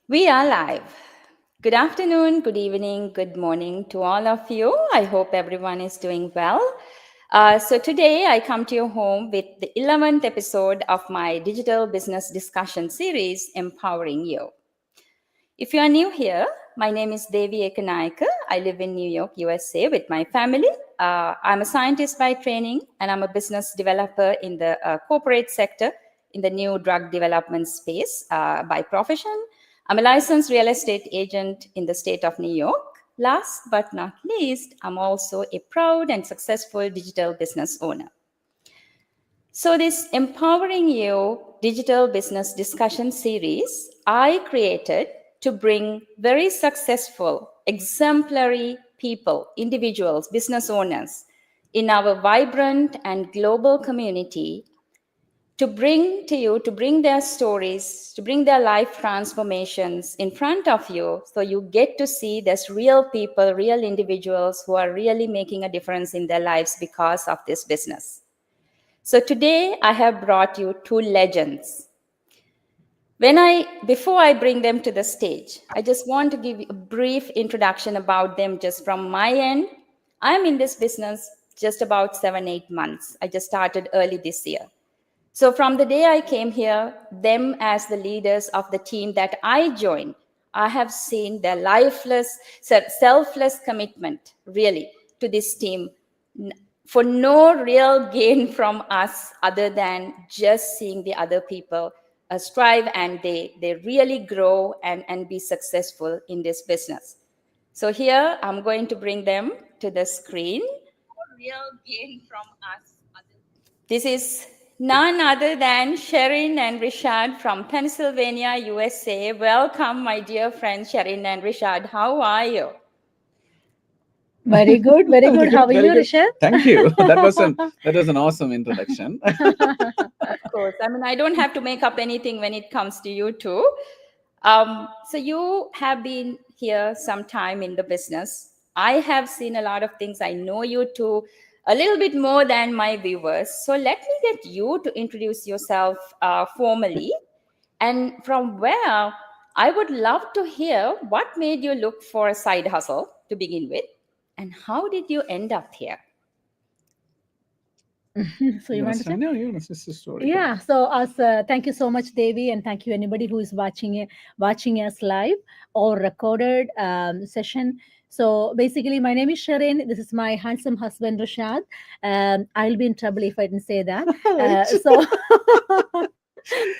We are live. Good afternoon, good evening, good morning to all of you. I hope everyone is doing well. So today I come to your home with the 11th episode of my digital business discussion series, Empowering You. If you are new here, my name is Devi Ekanayaka. I live in New York, USA with my family. I'm a scientist by training and I'm a business developer in the corporate sector in the new drug development space by profession. I'm a licensed real estate agent in the state of New York. Last but not least, I'm also a proud and successful digital business owner. So, this Empowering You digital business discussion series I created to bring very successful, exemplary people, individuals, business owners in our vibrant and global community to bring to you, to bring their stories, to bring their life transformations in front of you so you get to see there's real people, real individuals who are really making a difference in their lives because of this business. So today I have brought you two legends. Before I bring them to the stage, I just want to give you a brief introduction about them just from my end. I'm in this business just about 7-8 months. I just started early this year. So from the day I came here, them as the leaders of the team that I joined, I have seen their selfless commitment really to this team for no real gain from us other than just seeing the other people strive and they really grow and be successful in this business. So here I'm going to bring them to the screen. No real gain from us. This is none other than Sherin and Rishad from Pennsylvania, USA. Welcome, my dear friends Sherin and Rishad. How are you? Very good, very good. How are you, Rishad? Thank you. That was an awesome introduction. Of course. I mean, I don't have to make up anything when it comes to you two. So you have been here some time in the business. I have seen a lot of things. I know you two a little bit more than my viewers. So let me get you to introduce yourself formally. And from where I would love to hear what made you look for a side hustle to begin with, and how did you end up here? So you want to say? No, you want to say the story. Yeah. So thank you so much, Devi, and thank you anybody who is watching us live or recorded session. So basically, my name is Sherin. This is my handsome husband, Rashad. I'll be in trouble if I didn't say that.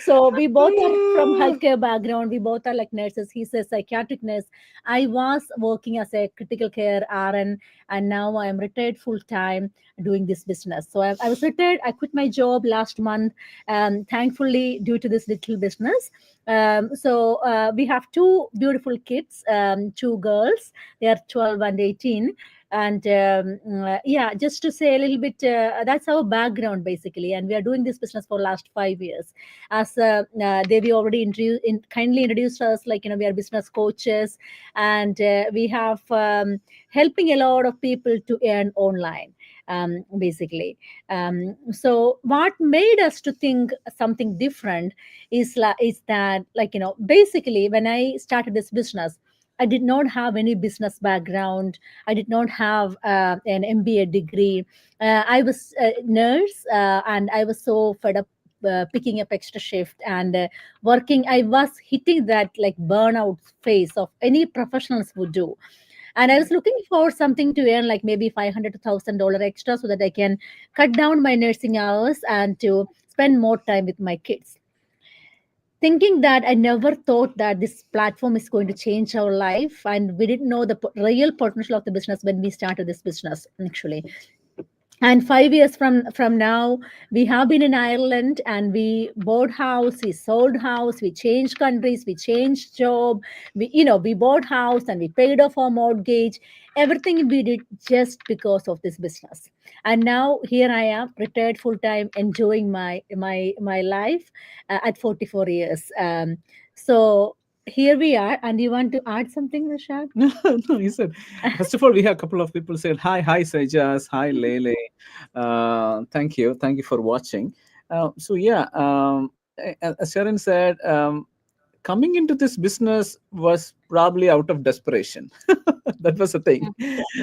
So we both are from healthcare background. We both are like nurses. He's a psychiatric nurse. I was working as a critical care RN, and now I am retired full time doing this business. So I was retired. I quit my job last month, thankfully due to this little business. We have two beautiful kids, two girls. They are 12 and 18. And yeah, just to say a little bit, that's our background basically, and we are doing this business for last 5 years. As Devi already kindly introduced us, like we are business coaches, and we have helping a lot of people to earn online. Basically, so what made us to think something different is that basically when I started this business, I did not have any business background. I did not have an MBA degree. I was a nurse, and I was so fed up picking up extra shift and working. I was hitting that like burnout phase of any professionals would do. And I was looking for something to earn, like maybe $500 to $1,000 extra, so that I can cut down my nursing hours and to spend more time with my kids. Thinking that, I never thought that this platform is going to change our life, and we didn't know the real potential of the business when we started this business actually. And 5 years from now, we have been in Ireland, and we bought house, we sold house, we changed countries, we changed job, we bought house and we paid off our mortgage. Everything we did just because of this business. And now here I am, retired full time, enjoying my life at 44 years. So here we are. And you want to add something, Rashad? No, you said. First of all, we have a couple of people said hi, Sejas, hi Lele. Thank you for watching. So yeah, as Sharon said, coming into this business was probably out of desperation. That was the thing.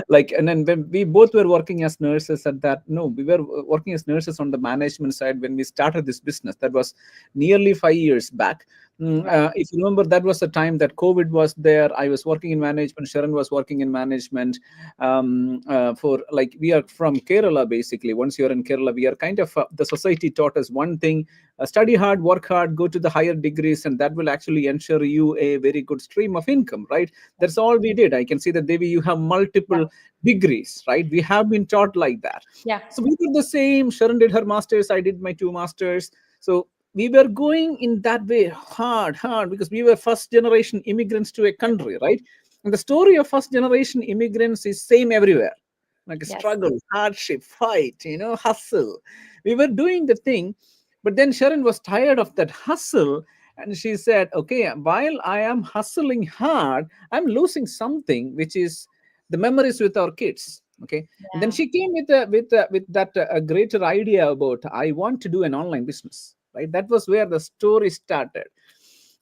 Like, and then when we both were working as nurses at that, no, we were working as nurses on the management side when we started this business. That was nearly 5 years back. Right. If you remember, that was the time that COVID was there. I was working in management. Sharon was working in management. For like, we are from Kerala basically. Once you're in Kerala, we are kind of the society taught us one thing: study hard, work hard, go to the higher degrees, and that will actually ensure you a very good stream of income, right? That's all we did. I can see that, Devi, you have Yeah. multiple degrees, right? We have been taught like that. Yeah. So we did the same. Sharon did her masters, I did my 2 masters. So we were going in that way hard because we were first generation immigrants to a country, right? And the story of first generation immigrants is same everywhere, like a Yes. struggle, hardship, fight, hustle. We were doing the thing, but then Sharon was tired of that hustle, and she said, okay, while I am hustling hard, I'm losing something, which is the memories with our kids. Okay. And then Yeah. she came with that a greater idea about, I want to do an online business, right? That was where the story started.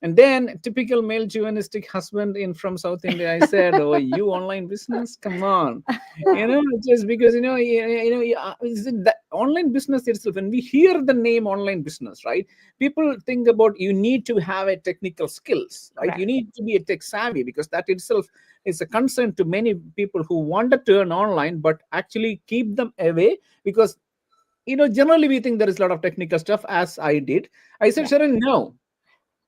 And then, typical male chauvinistic husband in from South India, I said, oh, you online business, come on. Just because is it the online business itself, when we hear the name online business, right, people think about, you need to have a technical skills, right? You Correct. need to be a tech savvy, because that itself is a concern to many people who wanted to earn online but actually keep them away, because generally we think there is a lot of technical stuff, as I did. I said, Yeah. Sharon, no,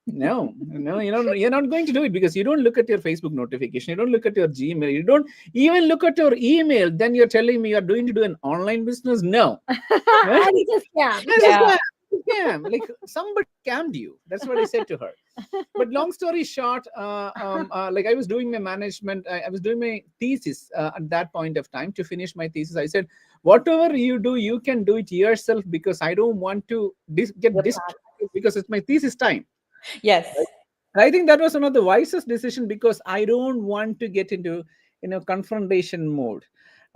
you're not going to do it, because you don't look at your Facebook notification, you don't look at your Gmail, you don't even look at your email. Then you're telling me you're going to do an online business? No. And it's a scam. It's a Yeah. scam. Scam. Like, somebody scammed you. That's what I said to her. But long story short, like, I was doing my management, I was doing my thesis at that point of time. To finish my thesis, I said, whatever you do, you can do it yourself, because I don't want to get Your part. distracted, because it's my thesis time. Yes. I think that was one of the wisest decision, because I don't want to get into confrontation mode.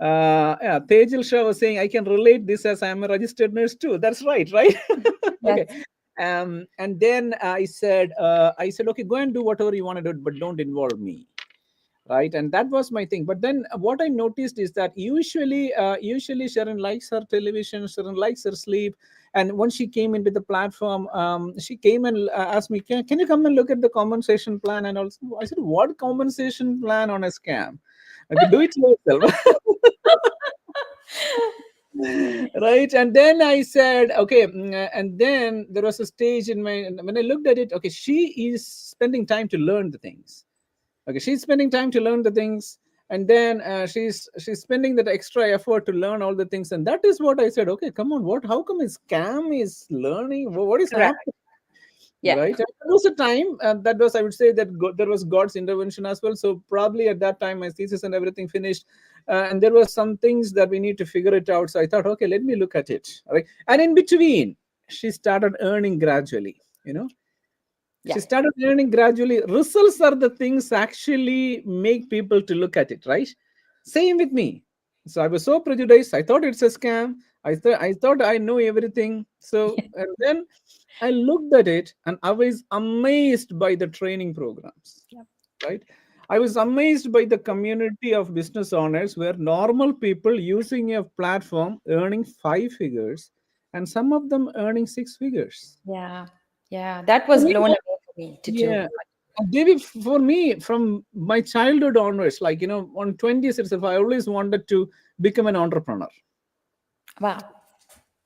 Yeah, Tejil Shah was saying, I can relate this, as I'm a registered nurse too. That's right, right? Yes. Okay. And then I said, okay, go and do whatever you want to do, but don't involve me, right? And that was my thing. But then what I noticed is that usually Sharon likes her television, Sharon likes her sleep. And once she came into the platform, she came and asked me, can you come and look at the compensation plan? And also, I said, what compensation plan on a scam? Okay, do it yourself. Right. And then I said, okay. And then there was a stage in my, when I looked at it, okay, she is spending time to learn the things. Okay, she's spending time to learn the things. And then she's spending that extra effort to learn all the things. And that is what I said, okay, come on, how come a scam is learning? What is Correct. happening? Yeah. Right. And there was a time, that was, I would say, that there was God's intervention as well. So probably at that time my thesis and everything finished, and there were some things that we need to figure it out. So I thought, okay, let me look at it. All right. And in between, she started earning gradually. Yeah. She started earning gradually. Results are the things actually make people to look at it, right? Same with me. So I was so prejudiced. I thought it's a scam. I thought I know everything. So, and then I looked at it, and I was amazed by the training programs, Yeah. right? I was amazed by the community of business owners, where normal people using a platform earning 5 figures, and some of them earning 6 figures. Yeah. Yeah. That was blown away for me to do. Yeah. Devi, for me, from my childhood onwards, like, on 20s itself, I always wanted to become an entrepreneur. Wow.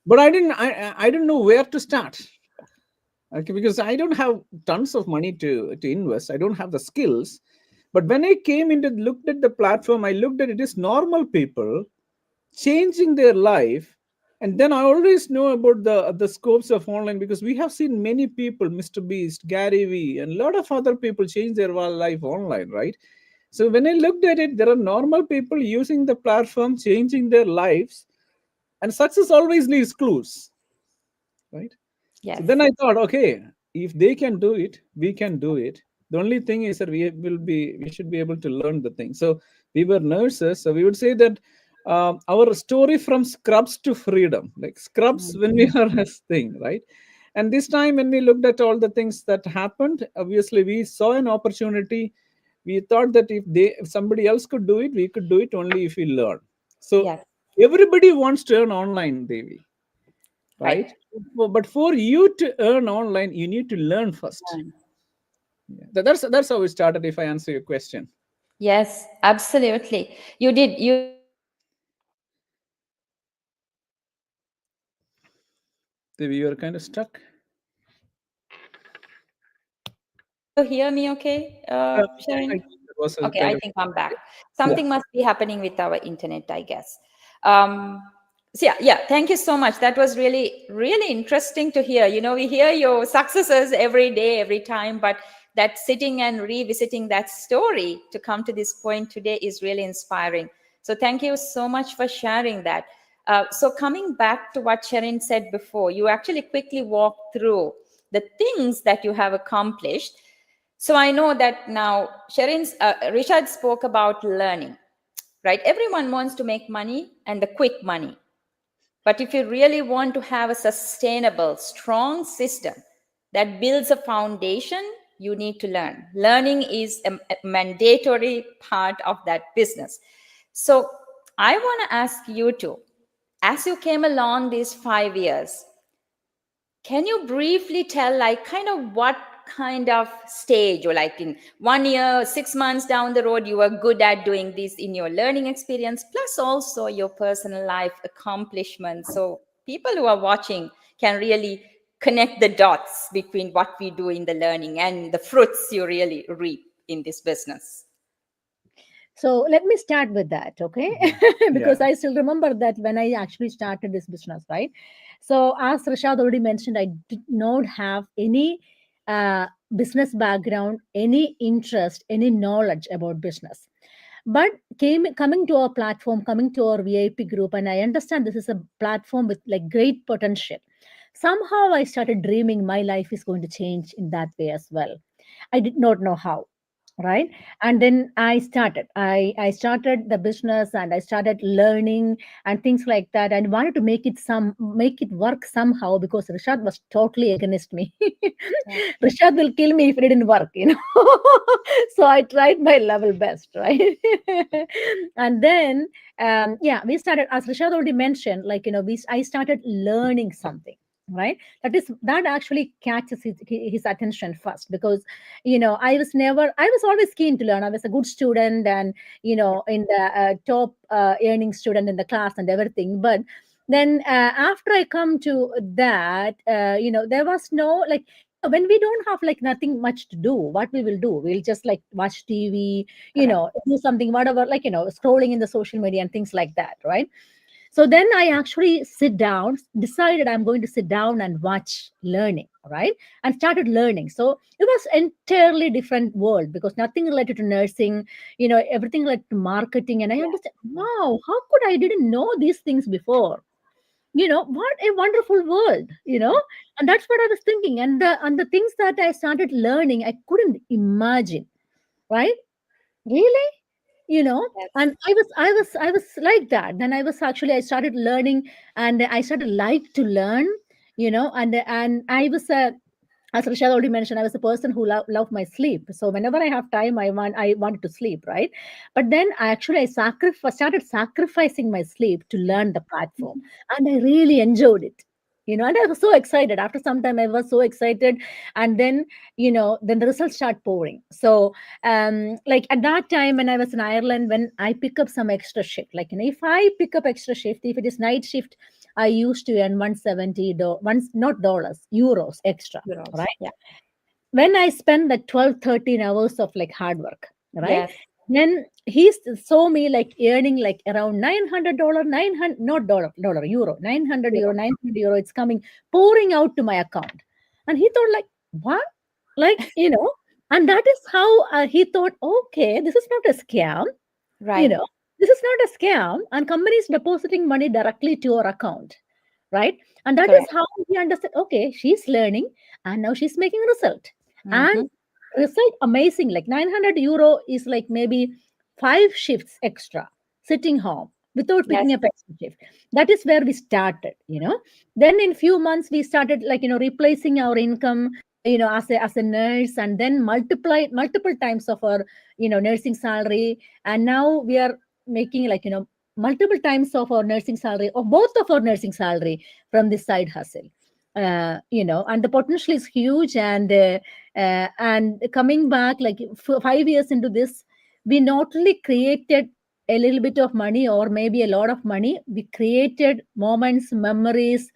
But I didn't know where to start. Okay, because I don't have tons of money to invest. I don't have the skills. But when I came into looked at the platform, I looked at it as normal people changing their life. And then I always know about the scopes of online, because we have seen many people, Mr. Beast, Gary Vee, and a lot of other people change their life online, right? So when I looked at it, there are normal people using the platform, changing their lives, and success always leaves clues, right? So Yes. then I thought, okay, if they can do it, we can do it. The only thing is that we should be able to learn the thing. So we were nurses, so we would say that our story from scrubs to freedom, like scrubs Mm. when we are a thing, right? And this time, when we looked at all the things that happened, obviously we saw an opportunity. We thought that if somebody else could do it, we could do it only if we learn. So Yes. everybody wants to earn online, Devi, Right. right? But for you to earn online, you need to learn first. Learn. Yeah. That's how we started. If I answer your question, Yes, absolutely. You did. You Devi, you are kind of stuck. hear me okay, I Sharon? think that was a Okay, I kind of think I'm back. yeah. Something must be happening with our internet, I guess. Um, so yeah, thank you so much. That was really, really interesting to hear. You know, we hear your successes every day, every time, but that sitting and revisiting that story to come to this point today is really inspiring. So thank you so much for sharing that. So coming back to what Sharon said before, you actually quickly walked through the things that you have accomplished. So I know that now Richard spoke about learning, right? Everyone wants to make money and the quick money. But if you really want to have a sustainable, strong system that builds a foundation, you need to learn. Learning is a mandatory part of that business. So I want to ask you two, as you came along these 5 years, can you briefly tell, like, kind of what kind of stage, or like in 1 year, 6 months down the road, you were good at doing this in your learning experience, plus also your personal life accomplishments. So people who are watching can really connect the dots between what we do in the learning and the fruits you really reap in this business. So let me start with that, okay? Yeah. Because I still remember that when I actually started this business, right? So as Rashad already mentioned, I did not have any business background, any interest, any knowledge about business. But coming to our platform, coming to our VIP group, and I understand this is a platform with like great potential. Somehow I started dreaming my life is going to change in that way as well. I did not know how, right? And then I started the business and I started learning and things like that, and wanted to make it work somehow, because Rishad was totally against me. Rishad will kill me if it didn't work, you know. So I tried my level best, right? And then yeah, we started, as Rishad already mentioned, like, you know, I started learning something, right? That actually catches his attention first, because, you know, I was always keen to learn. I was a good student, and, you know, in the top earning student in the class and everything. But then after I come to that, you know, there was no, like, when we don't have like nothing much to do, what we will do, we'll just like watch TV, you Correct. know, do something, whatever, like, you know, scrolling in the social media and things like that, right? So then I actually decided I'm going to sit down and watch learning, right? And started learning. So it was entirely different world, because nothing related to nursing, you know, everything related to marketing. And I understand, Yeah. wow, how could I didn't know these things before? You know, what a wonderful world, you know? And that's what I was thinking. And the things that I started learning, I couldn't imagine, right? Really? You know, Yes. and I was like that. Then I started learning, and I started like to learn, you know. And I was a, as Rishad already mentioned, I was a person who loved my sleep. So whenever I have time, I wanted to sleep, right? But then I started sacrificing my sleep to learn the platform, and I really enjoyed it. You know, and I was so excited. After some time, I was so excited, and then, you know, then the results start pouring. So like at that time when I was in Ireland, when I pick up some extra shift, like, you know, if I pick up extra shift, if it is night shift, I used to earn 170 once, not dollars, euros extra, Euros. right? Yeah. When I spend the 12, 13 hours of like hard work, right? Yes. Then saw me like earning like around $900, 900, not dollar, euro, 900 euro, Euro. 900 euro. It's coming, pouring out to my account. And he thought, like, what? Like, you know, and that is how he thought, okay, this is not a scam, you Right. know, this is not a scam. And company is depositing money directly to your account, right? And that is Correct. how he understood, okay, she's learning and now she's making a result. And Mm-hmm. result amazing. Like 900 euro is like maybe 5 shifts extra sitting home, without Yes. picking up extra shift. That is where we started, Then in few months we started replacing our income, as a nurse, and then multiple times of our nursing salary. And now we are making multiple times of our nursing salary, or both of our nursing salary, from this side hustle. And the potential is huge. And coming back 5 years into this, we not only created a little bit of money or maybe a lot of money, we created moments, memories,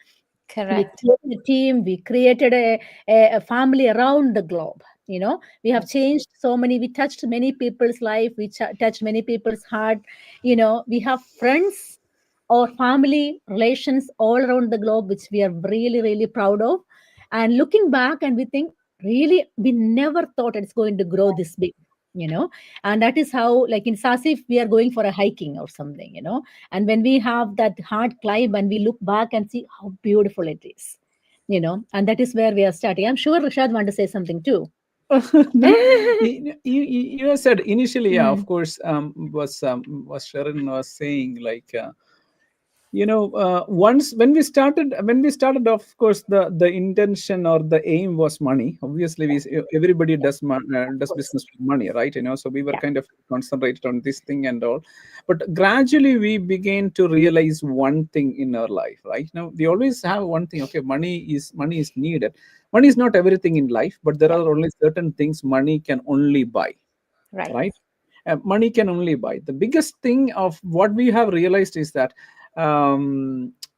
we Correct. created a team, we created a family around the globe. We have changed so many, we touched many people's life, we touched many people's heart. We have friends or family relations all around the globe, which we are really, really proud of. And looking back, and we think, really, we never thought it's going to grow this big. And that is how, it's as if we are going for a hiking or something. And when we have that hard climb and we look back and see how beautiful it is, and that is where we are starting. I'm sure Rashad want to say something too. No, you said initially, yeah, of course, was Sharon was saying, like, once when we started, of course, the intention or the aim was money. Obviously, everybody does business with money, right? So we were Yeah. kind of concentrated on this thing and all, but gradually we began to realize one thing in our life, right? Now we always have one thing. Okay, money is needed. Money is not everything in life, but there Yeah. are only certain things money can only buy, Right. right? Money can only buy. The biggest thing of what we have realized is that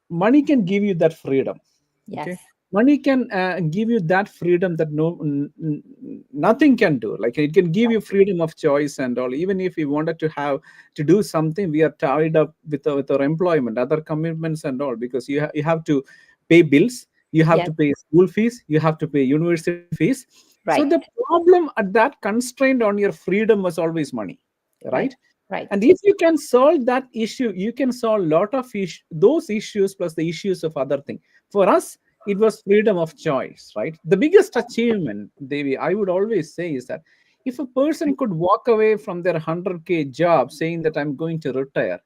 money can give you that freedom. Yes. Okay, money can give you that freedom that nothing can do. Like, it can give you freedom of choice and all. Even if we wanted to do something, we are tied up with our employment, other commitments and all, because you have to pay bills, you have Yes. to pay school fees, you have to pay university fees. So Right. the problem at that constraint on your freedom was always money, Right. right? Right. And if you can solve that issue, you can solve a lot of those issues, plus the issues of other things. For us, it was freedom of choice, right? The biggest achievement, Devi, I would always say, is that if a person could walk away from their 100K job saying that I'm going to retire,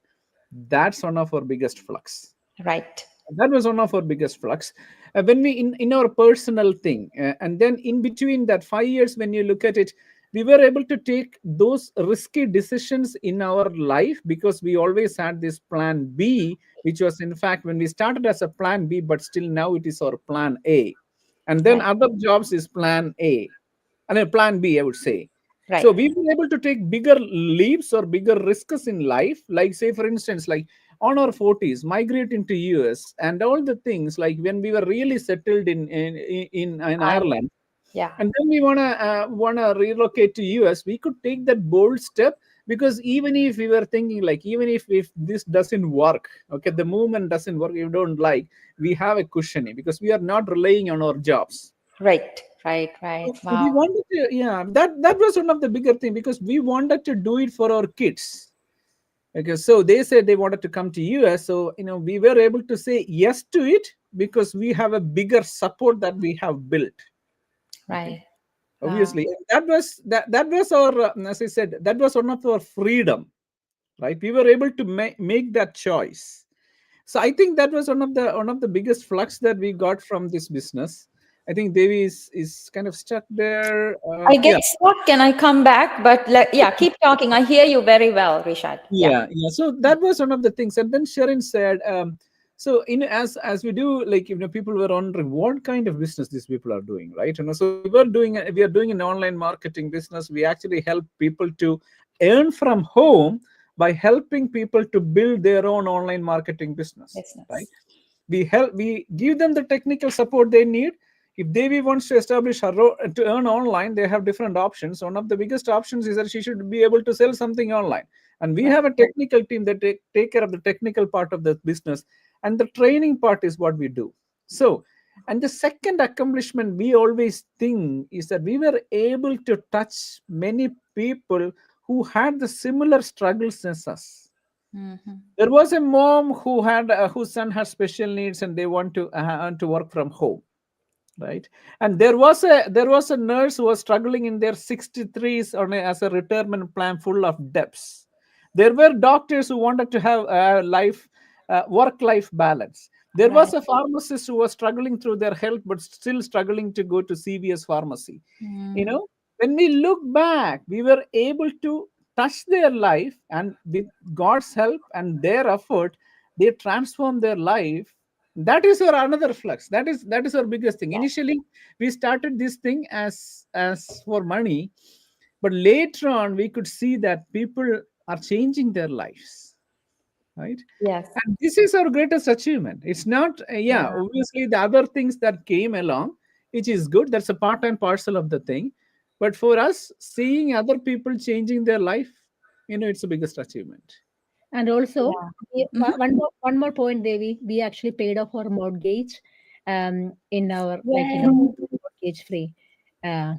that's one of our biggest flux. Right. That was one of our biggest flux. When we in our personal thing, and then in between that 5 years, when you look at it, we were able to take those risky decisions in our life because we always had this plan B, which was, in fact, when we started as a plan B, but still now it is our plan A. And then Right. other jobs is plan A, and then plan B, I would say. Right. So we were able to take bigger leaps or bigger risks in life, like, say, for instance, like on our 40s, migrating to US and all the things, like when we were really settled in I. Ireland, Yeah. and then we wanna relocate to US. We could take that bold step, because even if we were thinking, like, even if this doesn't work, okay, the movement doesn't work, you don't like, we have a cushion because we are not relying on our jobs. Right. Right. Right. So we Wow. wanted to, yeah, that was one of the bigger thing, because we wanted to do it for our kids. Okay, so they said they wanted to come to US, so we were able to say yes to it because we have a bigger support that we have built. Okay, Right. Wow. obviously, that was our, as I said, that was one of our freedom, right? We were able to make that choice. So I think that was one of the biggest flux that we got from this business. I think Devi is kind of stuck there. I get Yeah. stuck. Can I come back? But yeah, keep talking. I hear you very well, Rishad. Yeah. Yeah. So that was one of the things. And then Sharon said, so as we do, like, people were wondering what kind of business these people are doing, right? So we are doing an online marketing business. We actually help people to earn from home by helping people to build their own online marketing business, right? Business. We give them the technical support they need. If Devi wants to establish to earn online, they have different options. One of the biggest options is that she should be able to sell something online, and we Right. have a technical team that take care of the technical part of the business, and the training part is what we do. So, and the second accomplishment we always think is that we were able to touch many people who had the similar struggles as us. Mm-hmm. There was a mom whose son had special needs, and they want to work from home, right? And there was a nurse who was struggling in their 63s as a retirement plan, full of debts. There were doctors who wanted to have work-life balance. There Right. was a pharmacist who was struggling through their health, but still struggling to go to CVS pharmacy. You know, when we look back, we were able to touch their life, and with God's help and their effort, they transformed their life. That is our another flux. That is our biggest thing. Initially, we started this thing as for money, but later on, we could see that people are changing their lives, right? Yes. And this is our greatest achievement. It's not, yeah, Yeah. obviously the other things that came along, which is good. That's a part and parcel of the thing. But for us, seeing other people changing their life, it's the biggest achievement. And also, Yeah. Mhm. one more point, Devi. We actually paid off our mortgage, in our, like, Yeah. mortgage free. Uh,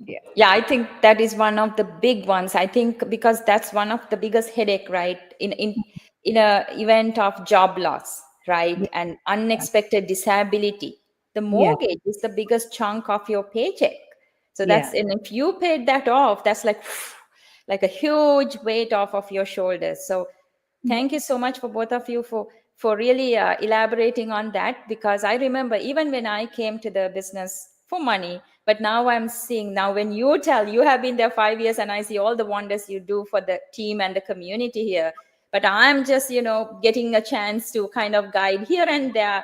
yeah. Yeah, I think that is one of the big ones. I think because that's one of the biggest headache, right? In a event of job loss, right? Yeah. And unexpected disability. The Yeah. mortgage is the biggest chunk of your paycheck. So Yeah. and if you paid that off, that's like a huge weight off of your shoulders. So thank you so much for both of you for really elaborating on that, because I remember even when I came to the business for money, but now I'm seeing, now when you tell, you have been there 5 years and I see all the wonders you do for the team and the community here, but I'm just getting a chance to kind of guide here and there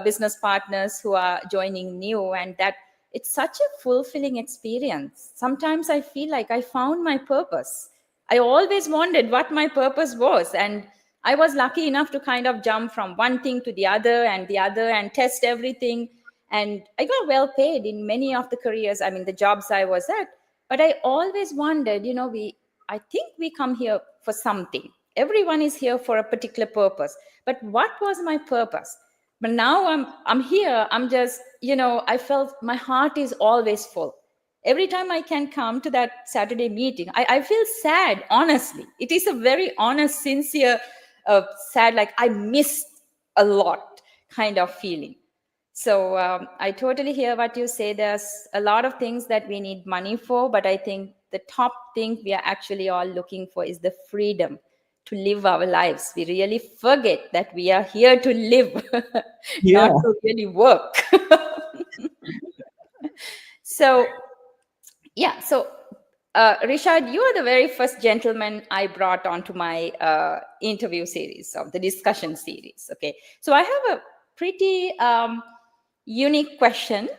business partners who are joining new, and that it's such a fulfilling experience. Sometimes I feel like I found my purpose. I always wondered what my purpose was. And I was lucky enough to kind of jump from one thing to the other and test everything. And I got well paid in many of the careers, I mean, the jobs I was at. But I always wondered, I think we come here for something. Everyone is here for a particular purpose. But what was my purpose? But now I'm here. I'm just, I felt my heart is always full. Every time I can come to that Saturday meeting, I feel sad, honestly. It is a very honest, sincere, sad, like I missed a lot kind of feeling. So I totally hear what you say. There's a lot of things that we need money for, but I think the top thing we are actually all looking for is the freedom to live our lives. We really forget that we are here to live, Yeah. not to really work. So, yeah, so Richard, you are the very first gentleman I brought onto my interview series, of the discussion series. Okay, so I have a pretty unique question.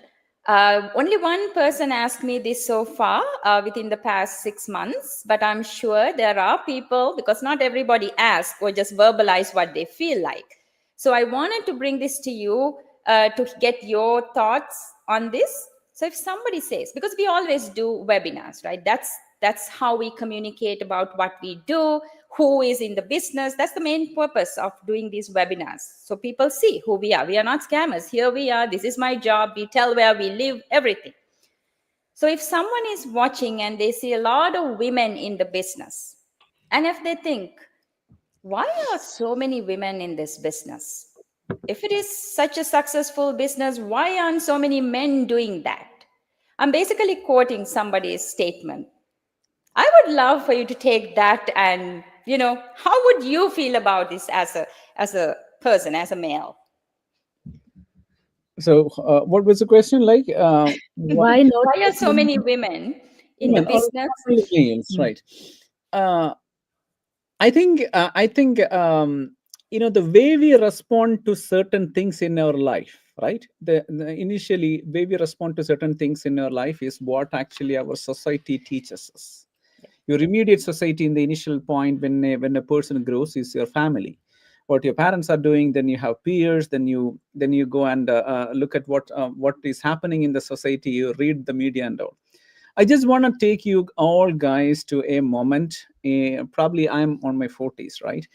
Only one person asked me this so far within the past 6 months, but I'm sure there are people, because not everybody asks or just verbalize what they feel like. So I wanted to bring this to you to get your thoughts on this. So if somebody says, because we always do webinars, right? That's how we communicate about what we do, who is in the business. That's the main purpose of doing these webinars. So people see who we are. We are not scammers. Here we are. This is my job. We tell where we live, everything. So if someone is watching and they see a lot of women in the business, and if they think, why are so many women in this business? If it is such a successful business, why aren't so many men doing that? I'm basically quoting somebody's statement. I would love for you to take that and, how would you feel about this as a person, as a male? So, what was the question? Like, Why not? Why are so many women in the women or business? males, right? I think the way we respond to certain things in our life, right? The initially way we respond to certain things in our life is what actually our society teaches us. Your immediate society in the initial point when a person grows is your family, what your parents are doing. Then you have peers. Then you go and look at what is happening in the society. You read the media and all. I just want to take you all guys to a moment. Probably I'm on my 40s, right?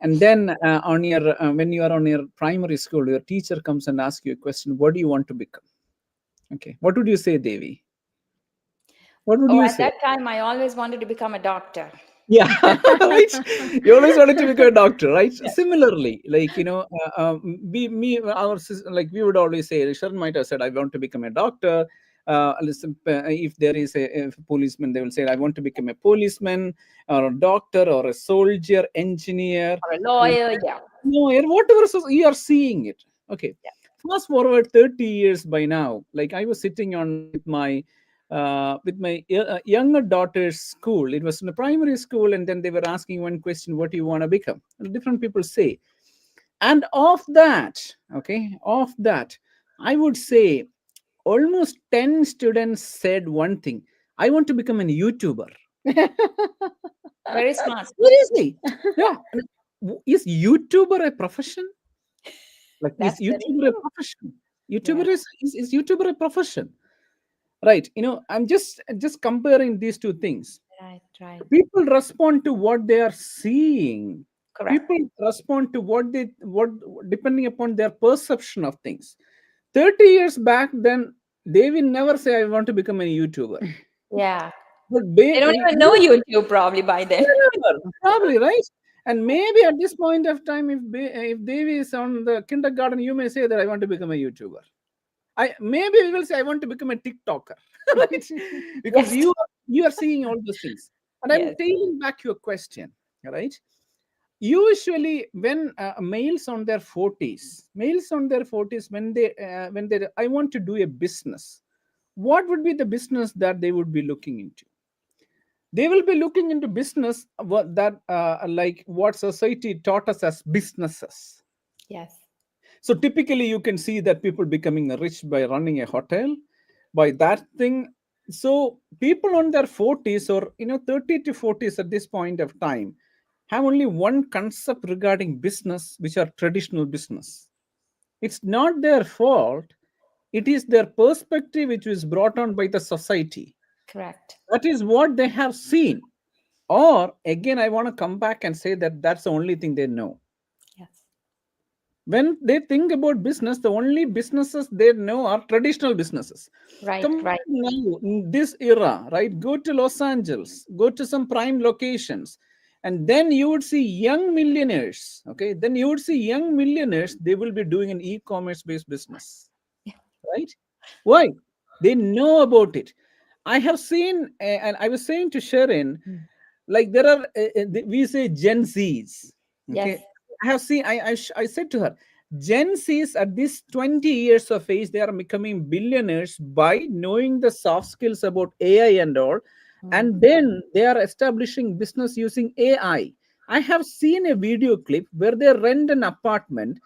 And then on your when you are on your primary school, your teacher comes and asks you a question: what do you want to become? Okay, what would you say, Devi? What would Oh, you at say? that time, I always wanted to become a doctor. Yeah, right. You always wanted to become a doctor, right? Similarly, like we would always say, Sharan might have said, I want to become a doctor. listen, if there is a policeman, they will say, I want to become a policeman or a doctor or a soldier, engineer, Or a lawyer, yeah. lawyer, whatever. So you are seeing it. Okay. Yeah. Fast forward 30 years by now, like I was sitting on with my younger daughter's school. It was in a primary school, and then they were asking one question: what do you want to become? And different people say, and of that, I would say almost 10 students said one thing: I want to become a YouTuber. Very smart. Seriously. Yeah. Is YouTuber a profession? Like, That's is very YouTuber a true. profession? YouTuber is YouTuber a profession? Right. I'm just comparing these two things. Right. People respond to what they are seeing. Correct. People respond to what depending upon their perception of things. 30 years back, then they will never say, I want to become a YouTuber. Yeah. But They don't even know YouTube probably by then. probably, right? And maybe at this point of time, if Devi is on the kindergarten, you may say that I want to become a YouTuber. Maybe we will say I want to become a TikToker, right? Because Yes. you are seeing all those things. And I'm Yes. tailing back your question, right? Usually, when males on their 40s, when they I want to do a business, what would be the business that they would be looking into? They will be looking into business like what society taught us as businesses. Yes. So typically you can see that people becoming rich by running a hotel, by that thing. So people on their 40s or 30 to 40s at this point of time have only one concept regarding business, which are traditional business. It's not their fault. It is their perspective which is brought on by the society. Correct. That is what they have seen. Or again, I want to come back and say that that's the only thing they know. Yes. When they think about business, the only businesses they know are traditional businesses. Right. Come now in this era, right? Go to Los Angeles, go to some prime locations, and then you would see young millionaires. Okay, then you would see young millionaires. They will be doing an e-commerce based business, Yeah. right? Why? They know about it. I have seen, and I was saying to Sharon, like there are we say Gen Zs. Okay, Yes. I have seen. I said to her, Gen Zs at this 20 years of age, they are becoming billionaires by knowing the soft skills about AI and all, and then they are establishing business using AI. I have seen a video clip where they rent an apartment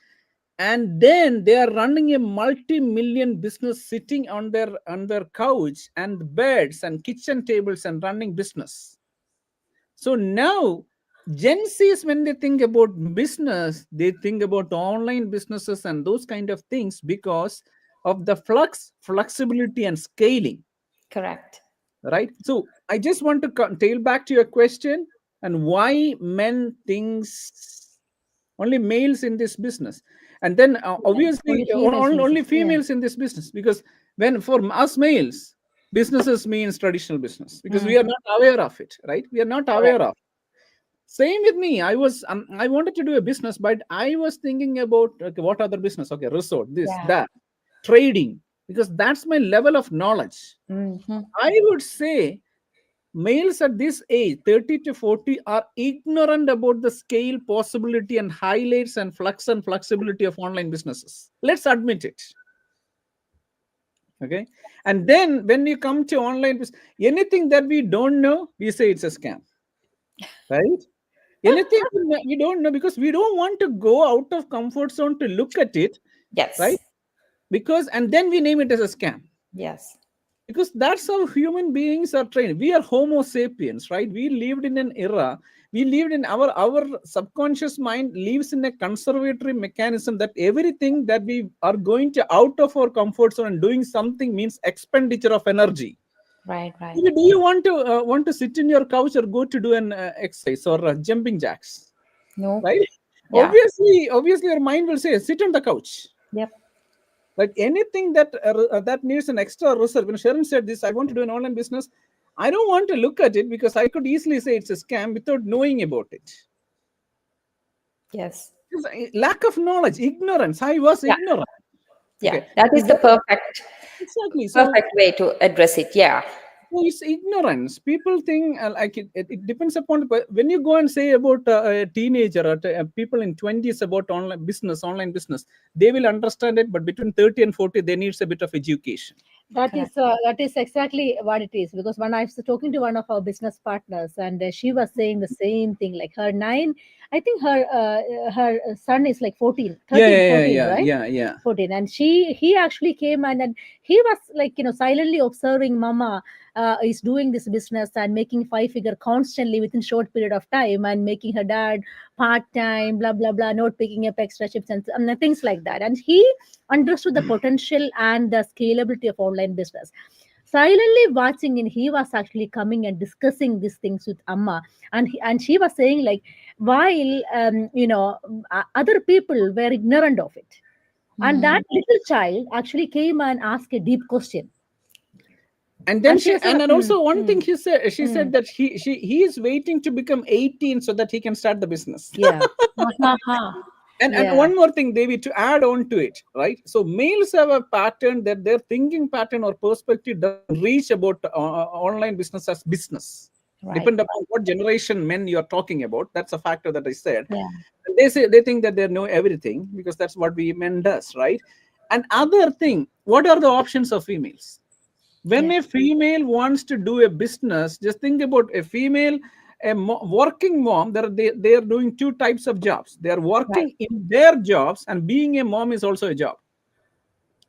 and then they are running a multi-million business sitting on their couch and beds and kitchen tables and running business. So now Gen Zs, when they think about business, they think about online businesses and those kind of things because of the flexibility and scaling. Correct. Right. So I just want to tail back to your question and why men thinks only males in this business, and then obviously only females in this business, because when for us males, businesses means traditional business because we are not aware of it, right? We are not aware of. Same with me. I wanted to do a business, but I was thinking about, okay, what other business? Okay, resort, this, that, trading, because that's my level of knowledge. I would say males at this age, 30 to 40, are ignorant about the scale, possibility, and highlights and flux and flexibility of online businesses. Let's admit it. Okay. And then when you come to online, anything that we don't know, we say it's a scam. Right? Anything we don't know, because we don't want to go out of comfort zone to look at it. Yes. Right? Because, and then we name it as a scam. Yes. Because that's how human beings are trained. We are Homo sapiens, right? We lived in an era. We lived in our subconscious mind lives in a conservatory mechanism that everything that we are going to out of our comfort zone and doing something means expenditure of energy. Right. Do you want to sit in your couch or go to do an exercise or jumping jacks? No. Right? Yeah. Obviously, your mind will say, sit on the couch. Yep. Like anything that needs an extra research. When Sharon said this, I want to do an online business, I don't want to look at it because I could easily say it's a scam without knowing about it. Yes. Lack of knowledge, ignorance. I was ignorant. Yeah, Okay. that So is the exactly. perfect way to address it. Yeah. So it's ignorance. People think like it depends upon when you go and say about a teenager or people in 20s about online business, they will understand it. But between 30 and 40, they needs a bit of education. Correct. That is exactly what it is. Because when I was talking to one of our business partners, and she was saying the same thing, like her nine, I think her son is like 14, Yeah, 13, yeah, 14, yeah, right? yeah, yeah. 14, and he actually came, and he was like, silently observing mama is doing this business and making 5 figure constantly within short period of time, and making her dad part time, blah blah blah, not picking up extra shifts and things like that. And he understood the potential and the scalability of online business. Silently watching, and he was actually coming and discussing these things with Amma, and she was saying like, while other people were ignorant of it, and Mhm. that little child actually came and asked a deep question. And then And she was like, and also one thing she said mm, that he is waiting to become 18 so that he can start the business. yeah, Uh-huh. And yeah, one more thing, Devi, to add on to it, right? So males have a pattern that their thinking pattern or perspective doesn't reach about online business as business. Right. Depend upon what generation men you're talking about. That's a factor that I said. Yeah. They think that they know everything because that's what we men does, right? And other thing, what are the options of females? When yeah, a female wants to do a business, just think about a female, working mom. They are doing two types of jobs. They are Right. working in their jobs, and being a mom is also a job,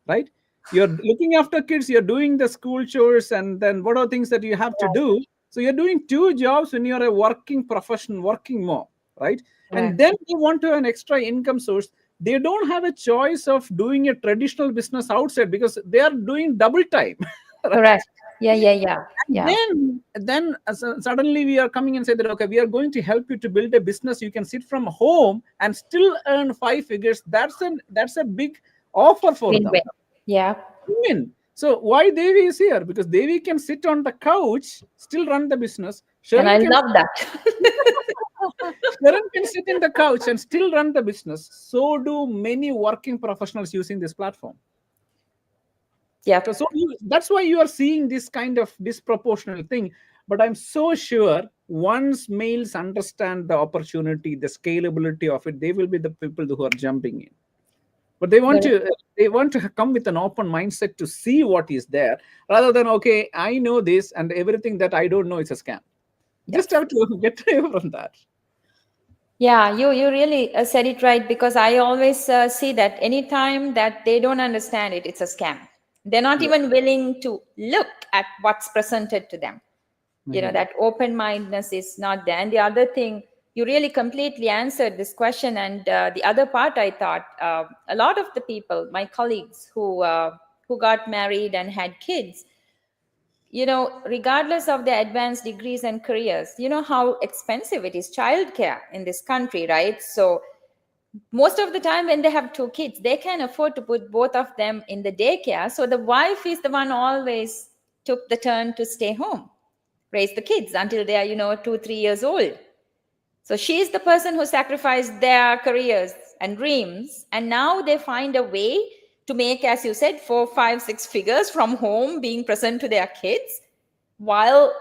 right? You're looking after kids, you're doing the school chores, and then what are things that you have to Right. do. So you're doing two jobs when you're a working profession, working mom, right? And Correct. then you want to have an extra income source. They don't have a choice of doing a traditional business outside because they are doing double time. Right? Correct. Yeah. Yeah. Yeah. And Yeah. then suddenly we are coming and say that, okay, we are going to help you to build a business. You can sit from home and still earn 5 figures. That's a big offer for them. Win-win. Yeah. Win. So why Devi is here? Because Devi can sit on the couch, still run the business. And I Sharon can love that. Sharon can sit in the couch and still run the business. So do many working professionals using this platform. So, Yep. that's why you are seeing this kind of disproportional thing. But I'm so sure once males understand the opportunity, the scalability of it, they will be the people who are jumping in. But Very they want to come with an open mindset to see what is there, rather than, okay, I know this and everything that I don't know is a scam. Just yes. have to get away from that. Yeah, you really said it right, because I always see that anytime that they don't understand it, it's a scam. They're not Yeah. even willing to look at what's presented to them. That open mindedness is not there. And the other thing, you really completely answered this question. And the other part, I thought a lot of the people, my colleagues who got married and had kids, regardless of their advanced degrees and careers, how expensive it is childcare in this country, right? So most of the time when they have two kids, they can afford to put both of them in the daycare. So the wife is the one always took the turn to stay home, raise the kids until they are 2-3 years old. So she is the person who sacrificed their careers and dreams, and now they find a way to make, as you said, 4, 5, 6 figures from home, being present to their kids while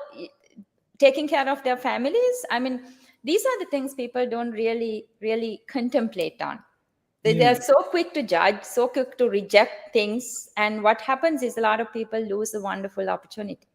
taking care of their families. I mean, these are the things people don't really contemplate on. They Yeah. are so quick to judge, so quick to reject things, and what happens is a lot of people lose a wonderful opportunity.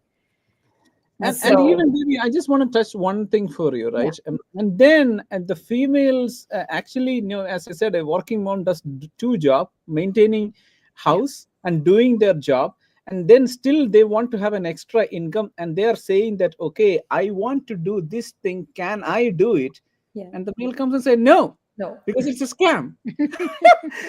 And So even Devi, I just want to touch one thing for you, yeah. right? And then the females actually, as I said, a working mom does two job, maintaining house and doing their job, and then still they want to have an extra income, and they are saying that, okay, I want to do this thing, can I do it? yeah, And the male comes and say no, no, because it's a scam.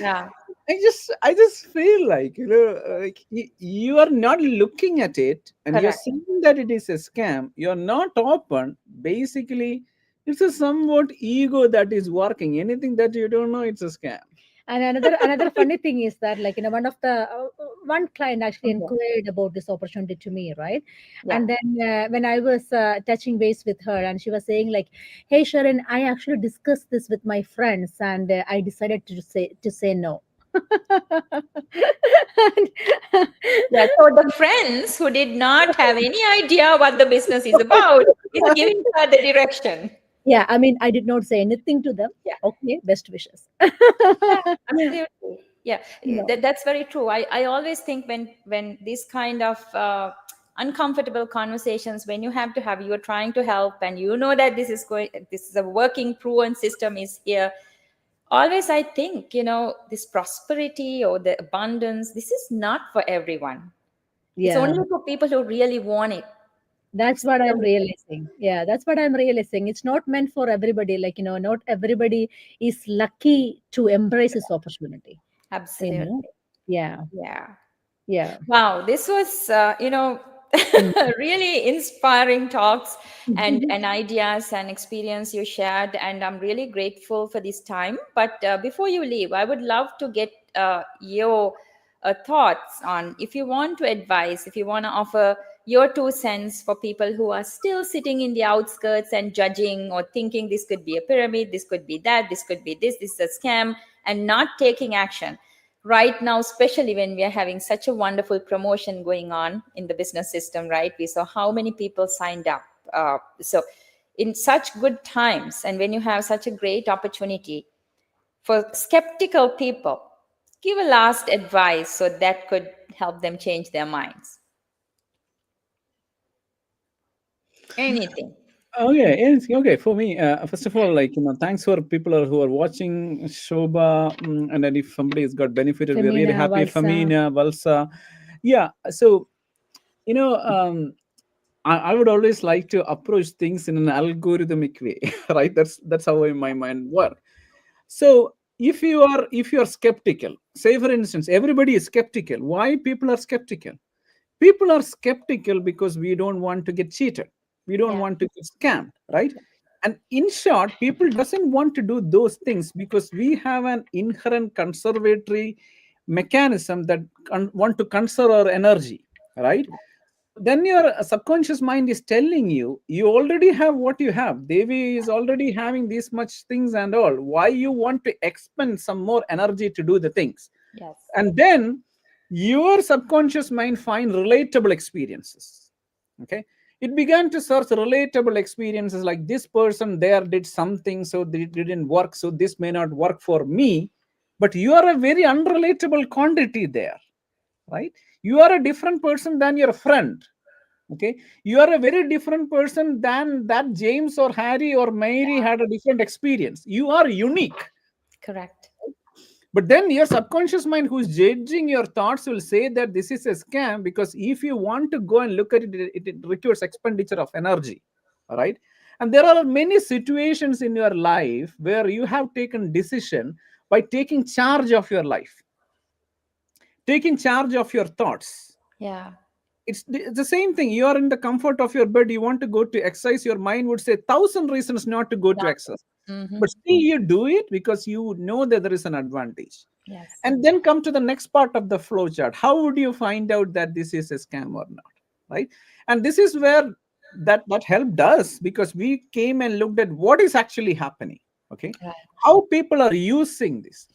yeah, I just feel like, like you are not looking at it and you're correct. saying that it is a scam. You're not open. Basically, it's a somewhat ego that is working. Anything that you don't know, it's a scam. And another funny thing is that, like, one client actually Okay. inquired about this opportunity to me, right? Yeah. And then when I was touching base with her, and she was saying like, "Hey Sharon, I actually discussed this with my friends, and I decided to say no." Yeah, so the friends who did not have any idea what the business is about is giving her the direction. Yeah, I mean, I did not say anything to them. Yeah. Okay, best wishes. Yeah, absolutely. Yeah, Yeah. that's very true. I always think when these kind of uncomfortable conversations, when you have to have, you are trying to help, and you know that this is a working, proven system is here. Always, I think, this prosperity or the abundance, this is not for everyone. It's Yeah. only for people who really want it. That's what I'm realizing. Yeah, that's what I'm realizing. It's not meant for everybody. Like, not everybody is lucky to embrace this opportunity. Absolutely. Yeah. Yeah. Yeah. Wow, this was, Mm. really inspiring talks and, Mhm. and ideas and experience you shared. And I'm really grateful for this time. But before you leave, I would love to get your thoughts on, if you want to advise, if you want to offer your 2 cents for people who are still sitting in the outskirts and judging or thinking this could be a pyramid, this could be that, this could be this is a scam, and not taking action right now, especially when we are having such a wonderful promotion going on in the business system, right? We saw how many people signed up. So in such good times, and when you have such a great opportunity for skeptical people, give a last advice so that could help them change their minds. Anything. Okay, yes, okay. For me, first of all, thanks for people who are watching Shobha, and then if somebody has got benefited, we're really Femina, happy. Valsa. Famina, Valsa, yeah. So you know, um, I would always like to approach things in an algorithmic way, right? That's how my mind works. So if you are skeptical, say for instance, everybody is skeptical. Why people are skeptical? People are skeptical because we don't want to get cheated, we don't Yeah. want to get scammed, right? And in short, people doesn't want to do those things because we have an inherent conservatory mechanism that want to conserve our energy, right? Then your subconscious mind is telling you you already have what you have. Devi is already having this much things and all. Why you want to expend some more energy to do the things? Yes. And then your subconscious mind find relatable experiences. Okay, it began to search relatable experiences, like this person there did something, so it didn't work, so this may not work for me. But you are a very unrelatable quantity there, right? You are a different person than your friend. Okay, you are a very different person than that James or Harry or Mary had a different experience. You are unique. Correct. But then your subconscious mind, who's judging your thoughts, will say that this is a scam, because if you want to go and look at it, it requires expenditure of energy. All right. And there are many situations in your life where you have taken decision by taking charge of your life, taking charge of your thoughts. Yeah. It's the same thing. You are in the comfort of your bed, you want to go to exercise, your mind would say thousand reasons not to go to Not. exercise, Mm-hmm. but still you do it because you know that there is an advantage. Yes. And then come to the next part of the flow chart. How would you find out that this is a scam or not, right? And this is where that helped us, because we came and looked at what is actually happening. Okay, Right. how people are using this.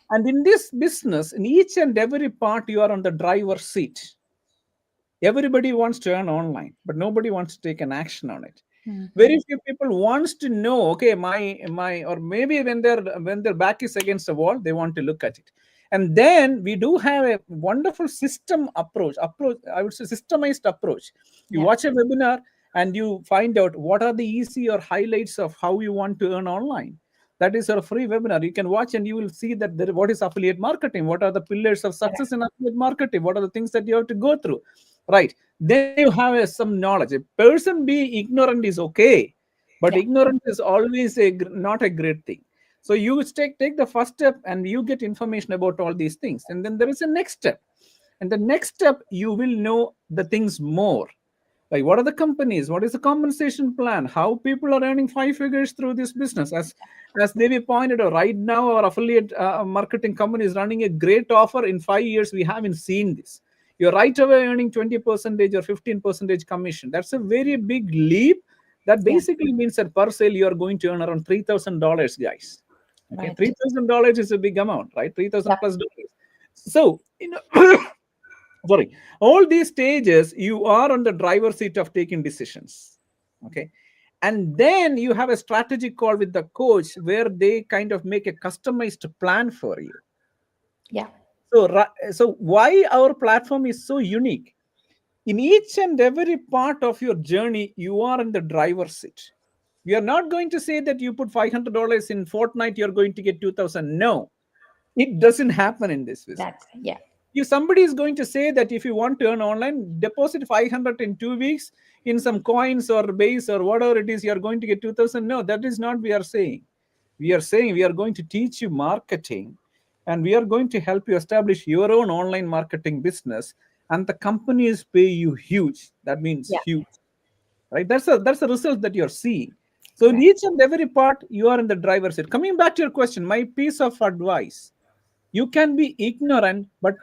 And in this business, in each and every part, you are on the driver's seat. Everybody wants to earn online, but nobody wants to take an action on it. Mm-hmm. Very few people wants to know, okay, my or maybe when their back is against the wall, they want to look at it. And then we do have a wonderful approach, I would say systemized approach. You Yeah. watch a webinar and you find out what are the easy or highlights of how you want to earn online. That is a free webinar you can watch, and you will see that what is affiliate marketing, what are the pillars of Correct. success in affiliate marketing, what are the things that you have to go through, right? Then you have some knowledge. A person being ignorant is okay, but Yeah. ignorance is always not a great thing. So you take the first step and you get information about all these things, and then there is a next step. And the next step, you will know the things more, like what are the companies, what is the compensation plan, how people are earning 5 figures through this business. As Devi pointed out, right now our affiliate marketing company is running a great offer. In 5 years we haven't seen this. You're right away earning 20% or 15% commission. That's a very big leap. That Yeah. basically means that per sale you are going to earn around $3,000, guys. Okay, Right. $3,000 is a big amount, right? 3,000 Yeah. plus dollars. So, sorry, all these stages, you are on the driver's seat of taking decisions. Okay. And then you have a strategic call with the coach where they kind of make a customized plan for you. Yeah. So why our platform is so unique? In each and every part of your journey, you are in the driver's seat. We are not going to say that you put $500 in fortnight, you're going to get 2,000. No, it doesn't happen in this That. business. Yeah. If somebody is going to say that if you want to earn online, deposit 500 in 2 weeks in some coins or base or whatever it is, you're going to get 2,000. No, that is not we are saying. We are saying we are going to teach you marketing, and we are going to help you establish your own online marketing business, and the companies pay you huge. That means Yeah. huge, right? That's the result that you're seeing. So in Correct. each and every part, you are in the driver's seat. Coming back to your question, my piece of advice: you can be ignorant, but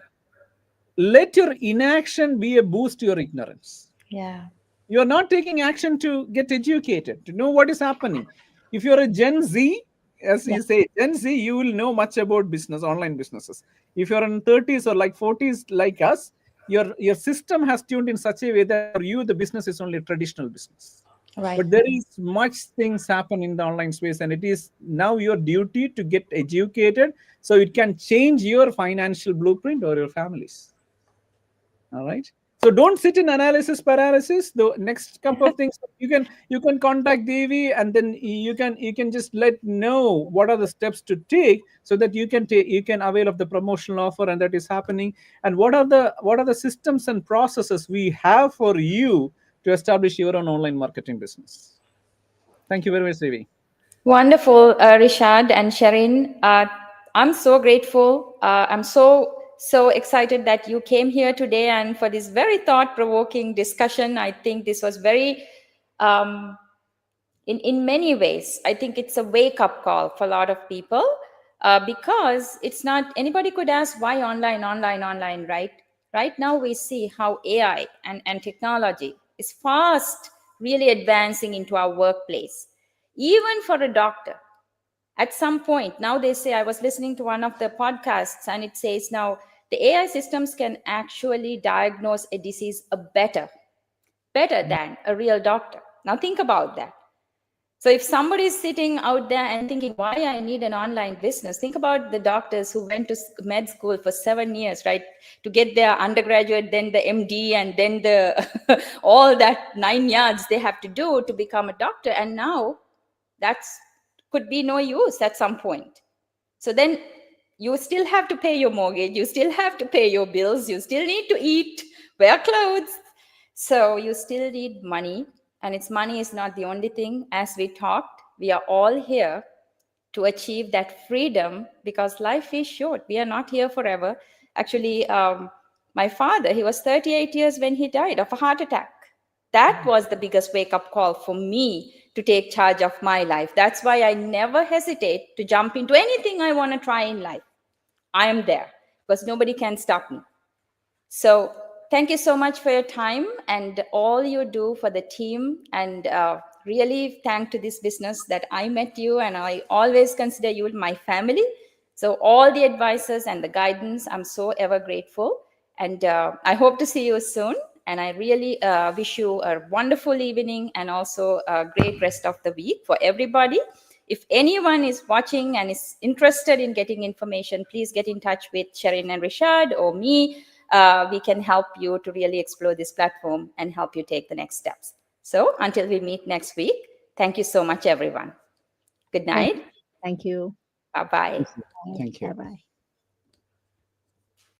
let your inaction be a boost to your ignorance. Yeah. You are not taking action to get educated, to know what is happening. If you're a Gen Z, as Yeah. you say, Gen Z, you will know much about business, online businesses. If you're in 30s or like 40s like us, your system has tuned in such a way that for you the business is only a traditional business. Right. But there is much things happen in the online space, and it is now your duty to get educated so it can change your financial blueprint or your families. All right. So don't sit in analysis paralysis. The next couple of things you can contact Devi, and then you can just let know what are the steps to take so that you can avail of the promotional offer, and that is happening. And what are the systems and processes we have for you to establish your own online marketing business. Thank you very much, Devi. Wonderful, Rishad and Sharin. I'm so grateful. I'm so excited that you came here today and for this very thought-provoking discussion. I think this was very, in many ways, I think it's a wake-up call for a lot of people because it's not, anybody could ask why online, right? Right now we see how AI and technology is fast, really advancing into our workplace. Even for a doctor, at some point, now they say, I was listening to one of the podcasts and it says now the AI systems can actually diagnose a disease better than a real doctor. Now think about that. So if somebody is sitting out there and thinking, why I need an online business, think about the doctors who went to med school for 7 years, right? To get their undergraduate, then the MD, and then the all that 9 yards they have to do to become a doctor. And now that's could be no use at some point. So then you still have to pay your mortgage, you still have to pay your bills, you still need to eat, wear clothes. So you still need money, and it's money is not the only thing. As we talked, we are all here to achieve that freedom because life is short. We are not here forever. Actually, my father, he was 38 years when he died of a heart attack. That was the biggest wake-up call for me to take charge of my life. That's why I never hesitate to jump into anything I want to try in life. I am there because nobody can stop me. So thank you so much for your time and all you do for the team, and really thank to this business that I met you, and I always consider you my family. So all the advices and the guidance, I'm so ever grateful. And I hope to see you soon. And I really wish you a wonderful evening and also a great rest of the week for everybody. If anyone is watching and is interested in getting information, please get in touch with Sharin and Rishad or me. We can help you to really explore this platform and help you take the next steps. So until we meet next week, thank you so much, everyone. Good night. Thank you. Bye-bye. Thank you. Bye bye.